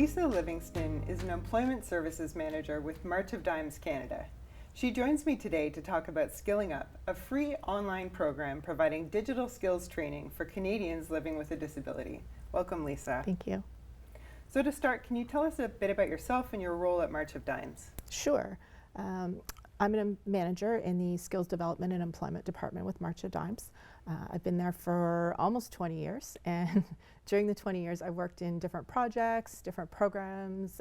Lisa Livingston is an Employment Services Manager with March of Dimes Canada. She joins me today to talk about SkillingUp, a free online program providing digital skills training for Canadians living with a disability. Welcome, Lisa. Thank you. So to start, can you tell us a bit about yourself and your role at March of Dimes? Sure. I'm a manager in the Skills Development and Employment Department with March of Dimes. I've been there for almost 20 years, and during the 20 years I've worked in different projects, different programs,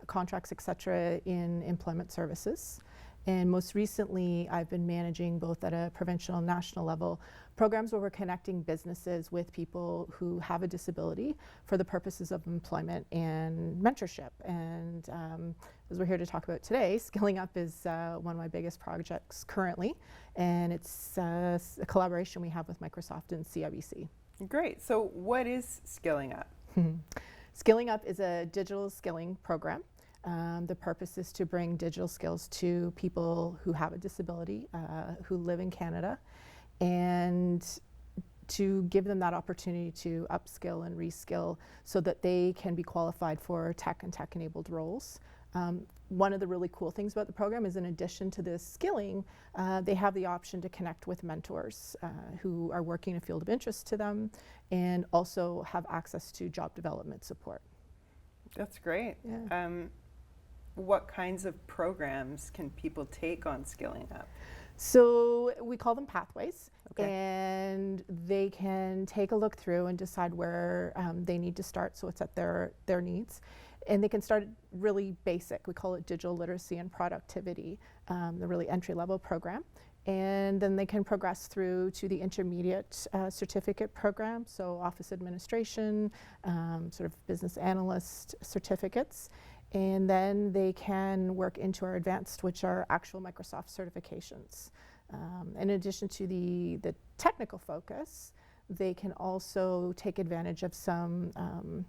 contracts, etc. in employment services. And most recently I've been managing, both at a provincial and national level, programs where we're connecting businesses with people who have a disability for the purposes of employment and mentorship. And as we're here to talk about today, SkillingUp is one of my biggest projects currently, and it's a collaboration we have with Microsoft and CIBC. Great. So what is SkillingUp? SkillingUp is a digital skilling program. The purpose is to bring digital skills to people who have a disability, who live in Canada, and to give them that opportunity to upskill and reskill so that they can be qualified for tech and tech-enabled roles. One of the really cool things about the program is, in addition to this skilling, they have the option to connect with mentors who are working in a field of interest to them, and also have access to job development support. That's great. Yeah. What kinds of programs can people take on SkillingUp? So we call them pathways, Okay. and they can take a look through and decide where they need to start, so it's at their needs. And they can start really basic. We call it digital literacy and productivity, the really entry-level program. And then they can progress through to the intermediate certificate program, so office administration, sort of business analyst certificates. And then they can work into our advanced, which are actual Microsoft certifications. In addition to the technical focus, they can also take advantage of some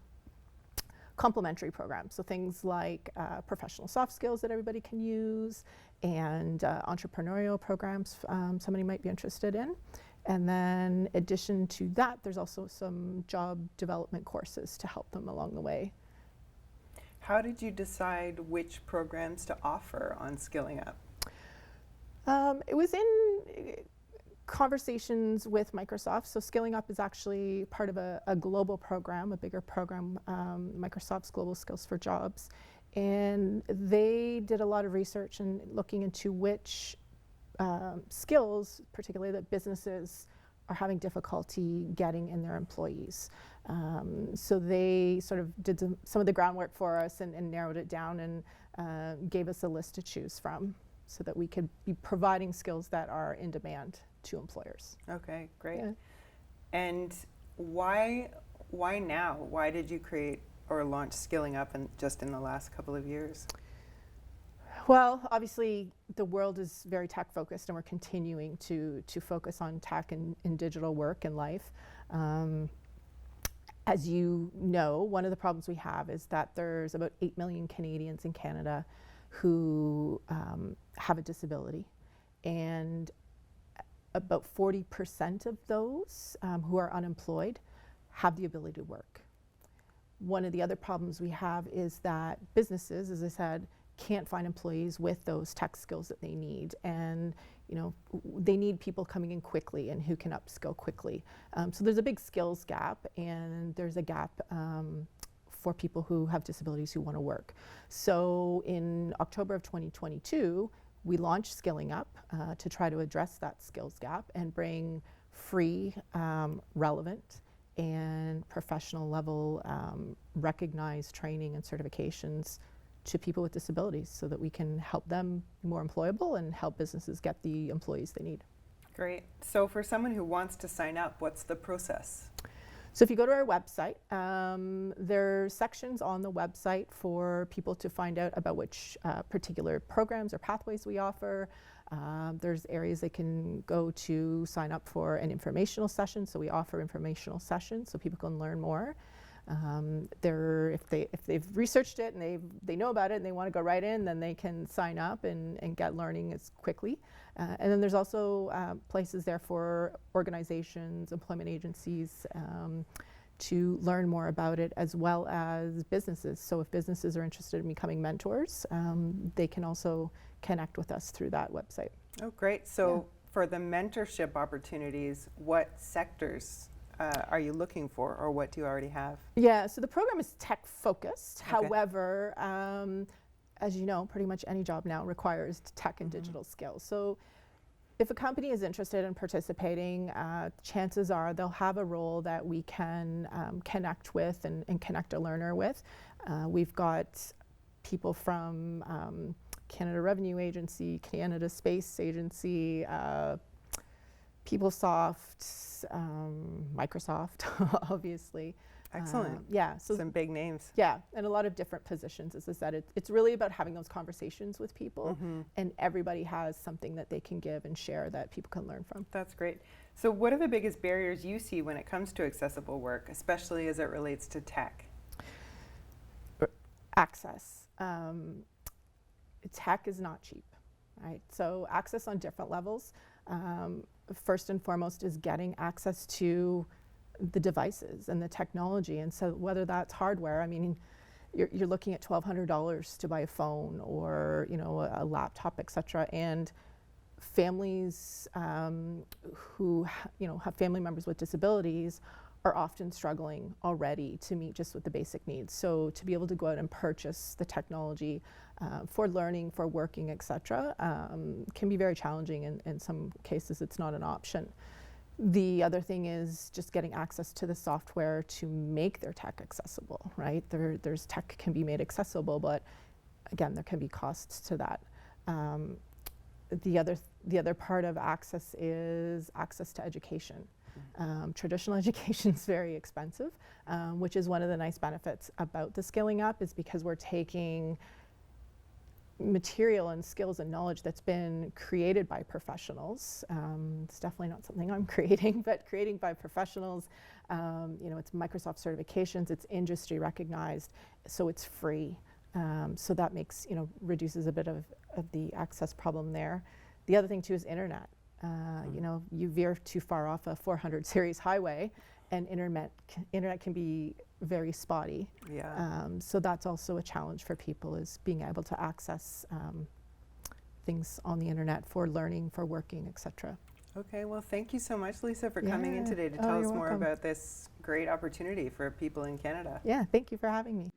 complementary programs. So things like professional soft skills that everybody can use, and entrepreneurial programs somebody might be interested in. And then in addition to that, there's also some job development courses to help them along the way. How did you decide which programs to offer on SkillingUp? It was in conversations with Microsoft. So SkillingUp is actually part of a global program, a bigger program, Microsoft's Global Skills for Jobs. And they did a lot of research and looking into which skills, particularly that businesses are having difficulty getting in their employees. So they sort of did some of the groundwork for us and narrowed it down and gave us a list to choose from so that we could be providing skills that are in demand to employers. Okay, great. Yeah. And why now? Why did you create or launch SkillingUp just in the last couple of years? Well, obviously the world is very tech focused, and we're continuing to focus on tech and digital work and life. As you know, one of the problems we have is that there's about 8 million Canadians in Canada who have a disability, and about 40% of those who are unemployed have the ability to work. One of the other problems we have is that businesses, as I said, can't find employees with those tech skills that they need, and they need people coming in quickly and who can upskill quickly. So there's a big skills gap, and there's a gap for people who have disabilities who want to work. So in October of 2022, we launched SkillingUp to try to address that skills gap and bring free, relevant, and professional level recognized training and certifications to people with disabilities so that we can help them be more employable and help businesses get the employees they need. Great. So for someone who wants to sign up, what's the process? So if you go to our website, there are sections on the website for people to find out about which particular programs or pathways we offer. There's areas they can go to sign up for an informational session. So we offer informational sessions so people can learn more. If they've researched it and they know about it and they want to go right in, then they can sign up and get learning as quickly. And then there's also places there for organizations, employment agencies, to learn more about it, as well as businesses. So if businesses are interested in becoming mentors, they can also connect with us through that website. Oh, great. So for the mentorship opportunities, what sectors are you looking for, or what do you already have? Yeah, so the program is tech focused. Okay. However, as you know, pretty much any job now requires tech and digital skills. So if a company is interested in participating, chances are they'll have a role that we can connect with and connect a learner with. We've got people from Canada Revenue Agency, Canada Space Agency, PeopleSoft, Microsoft, obviously. Excellent. Yeah. So some big names. yeah, and a lot of different positions. As I said, it's really about having those conversations with people, and everybody has something that they can give and share that people can learn from. That's great. So what are the biggest barriers you see when it comes to accessible work, especially as it relates to tech? Access. Tech is not cheap, right? So access on different levels. First and foremost is getting access to the devices and the technology. And so whether that's hardware, I mean, you're looking at $1,200 to buy a phone or, you know, a laptop, et cetera. And families who, you know, have family members with disabilities are often struggling already to meet just with the basic needs. So to be able to go out and purchase the technology for learning, for working, et cetera, can be very challenging. In some cases, it's not an option. The other thing is just getting access to the software to make their tech accessible, right? There's tech can be made accessible, but again, there can be costs to that. The other part of access is access to education. Traditional education is very expensive, which is one of the nice benefits about the SkillingUp, is because we're taking material and skills and knowledge that's been created by professionals. It's definitely not something I'm creating, but creating by professionals. You know, it's Microsoft certifications, it's industry recognized, so it's free. So that makes, you know, reduces a bit of the access problem there. The other thing too is internet. You know, you veer too far off a 400 series highway, and internet can be very spotty. Yeah. So that's also a challenge for people, is being able to access things on the internet for learning, for working, etc. Okay, well, thank you so much, Lisa, for coming in today to tell us more about this great opportunity for people in Canada. Yeah, thank you for having me.